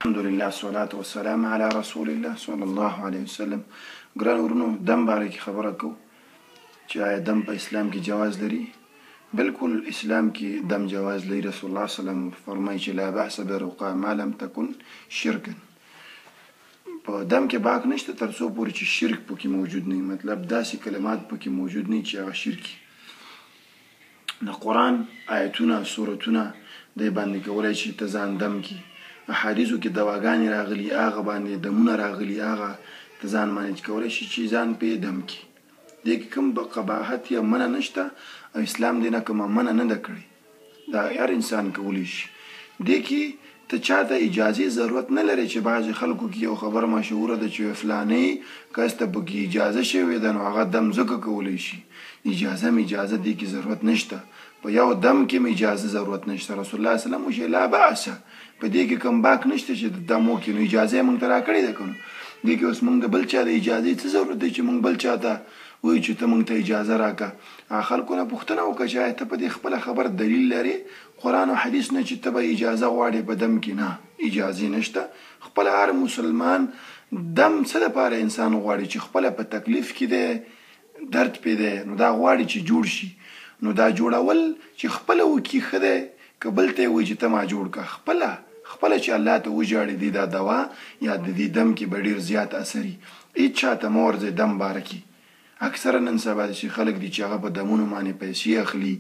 الحمد لله والصلاة والسلام على رسول الله صلى الله عليه وسلم. ګران ورونو دم باره کې خبره کوو چې آیا دم په اسلام کې جواز لري؟ بالکل اسلام کې دم جواز لري. رسول الله صلی الله علیه وسلم فرمایي چې لا بأس برقا ما لم تكن شرکا. په دم کې باک نشته تر څو پورې چې شرک پکې موجود نه وي، مطلب داسې کلمات پکې موجود نه چې هغه شرکي. د قرآن آیتونه سورتونه دی باندې کولی چې ته ځان دم کړي. احادیثو کې دواګانې راغلي، هغه باندې دمونه راغلي، هغه ته ځان مانج کولی شي چې ځان پې دم کړي. دې کې کوم قباحت یا منع نشته او اسلام دې نه کومه منع نه ده کړې، دا هر انسان کولی شي. دې کې ته چاته اجازې ضرورت نه لري چې بعضې خلکو کې یو خبر مشهوره ده چې فلانی کس ته پکې اجازه شوې ده نو هغه دم ځکه کولی شي. اجازه دې کې ضرورت نشته، په یو دم کې اجازه ضرورت نشته. رسول الله صلی الله علیه وسلم لا بأس، په دې کې کوم باک نشته چې د دم وکړي، نو اجازه یې موږ ته راکړې ده. که نو دې کې اوس موږ د بل چا د اجازې څه ضرورت دی چې موږ بل چا ته وایو چې ته موږ ته اجازه راکړه. هغه خلکو نه پوښتنه وکړه چې آیا ته په دې خپله خبر دلیل لرې قرآن او حدیث نه چې ته به اجازه غواړې په دم کې؟ نه، اجازې نشته. خپله هر مسلمان دم څه دپاره انسان غواړي چې خپله په تکلیف کې دی، درد پې دی، نو دا غواړي چې جوړ شي. نو دا جوړول چې خپله وکړي ښه دی، که بل ته یې وایي چې ته ما جوړ کړه، خپله چې الله ته وژاړي دی دا دوا یا د دې دم کې به ډېر زیات اثري. هېڅ چاته مه ورځئ دم باره کې. اکثره نن سبا داسې خلک دي چې هغه په دمونو باندې پیسې اخلي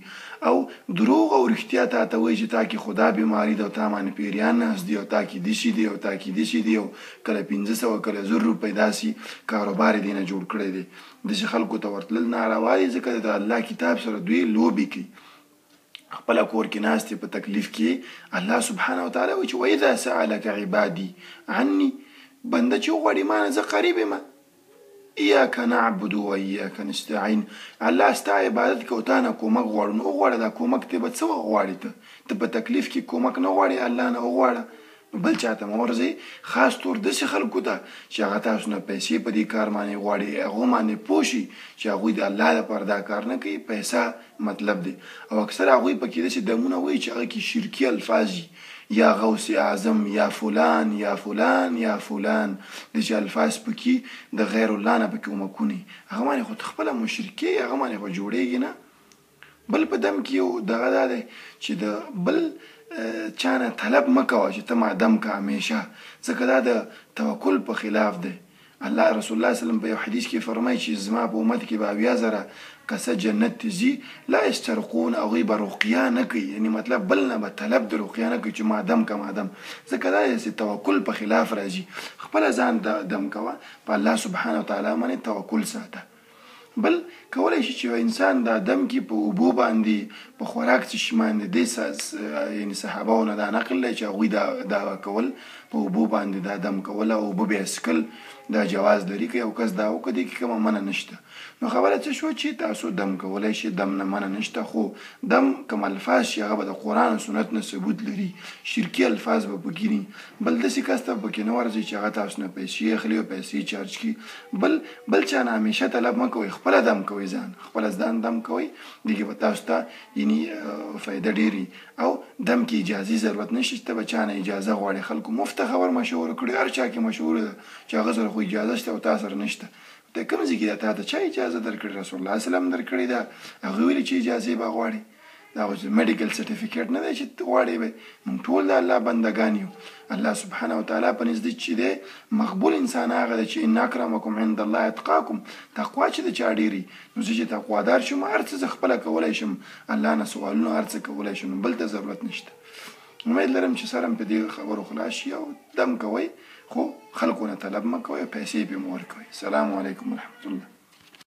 او دروغ او رښتیا تا وایي چې تا کې خدا بیماري ده او تا باندې پیریان ناست دي او تا کې داسې دي او تا کې داسې دي او کله 500 کله 1000 روپۍ داسې کاروبار یې دې نه جوړ کړی دی. داسې خلکو ته ورتلل ناروا دي، ځکه د الله کتاب سره دوی لوبې کوي. خپل کور کې ناست په تکلیف کې الله سبحانه وتعالی وایي چې واذا سألك عبادي عني، بنده چې وغواړي ما نه زه قریب یم، ایاک نعبد و ایاک نستعین، الله ستا عبادت کوو تا نه کومک غواړو. نو وغواړه دا کومک ته به څه غواړې؟ ته په تکلیف کې کومک نه غواړې الله نه وغواړه، بل چاته مه ورځئ. خاص طور داسې خلکو ته چې هغه تاسو نه پیسې په دې کار باندې غواړي، هغو باندې پوه شي چې هغوی د الله لپاره دا کار نه کوي، پیسه مطلب دی. او اکثر هغوی پکې داسې دمونه وایي چې هغه کې شرکي الفاظ وي، یا غوث اعظم، یا فلان یا فلان یا فلان، داسې الفاظ پکې د غیر الله نه پکې کومکونه، هغه باندې خو ته خپله مشرکې، هغه باندې خو جوړېږي نه. بل په دم کې یو دغه دا دی چې د بل چا نه طلب مه کوه چې ته ما دم که همیشه، ځکه دا د توکل په خلاف دی. الله رسول الله صلی الله علیه وسلم په یو حدیث کې فرمایي چې زما په امت کې به 80,000 کسه جنت ته ځي لا یسترقون، هغوی به رقیه نه کوي، یعنی مطلب بل نه به طلب د رقیه نه کوي چې ما دم که ما دم، ځکه دا د توکل په خلاف راځي. خپله ځان دم کوه، په الله سبحانه وتعالی باندې توکل ساته. بل کولی شي چې انسان دا دم کې په اوبو باندې په خوراک څه شي باندې دې یعنی صحابهو نه دا نقل دی چې هغوی دا کول، په اوبو باندې دا دم کول او اوبه بیا څښل، دا جواز لري. که یو کس دا وکړي دې کې کومه منع نشته. نو خبره څه شوه چې تاسو دم کولی شئ، دم نه منع نشته، خو دم کوم الفاظ چې هغه به د قرآن او سنت نه ثبوت لري، شرکي الفاظ به پکې نه. بل داسې کس ته پکې نه ورځئ چې هغه تاسو نه پیسې اخلي او پیسې چارج کړي. بل چا نه همیشه طلب مه کوئ، خپله دم کوئ، خپله ځان دم کوئ، دې کې به تاسو ته یعنې فایده ډېرې. او دم کې اجازې ضرورت نشته چې ته به چا نه اجازه غواړې. خلکو مفته خبر مشهوره کړې، هر چا کې مشهوره ده چې هغه سره خو اجازه شته او تا سره نشته. ته کوم ځای کې ده تا ته چا اجازه درکړې؟ رسول الله صلی الله علیه وسلم درکړې ده، هغوی ویلي چې اجازې به غواړي. دا خو میډیکل سرټیفیکیټ نه دی چې غواړې به. موږ ټول د الله بندګان یو. الله سبحانه وتعالی په نزد چې دی مقبول انسان هغه دی چې ان اکرمکم عند الله اتقاکم، تقوا چې د چا ډېري. نو زه چې تقوادار شم هر څه زه خپله کولی شم، الله نه سوالونه هر څه کولی شم، بل ته ضرورت نشته. امید لرم چې سره په دې خبرو خلاص شي او دم کوئ، خو خلکو نه طلب مه کوئ او پیسې پې مه ورکوئ. السلام علیکم ورحمة الله.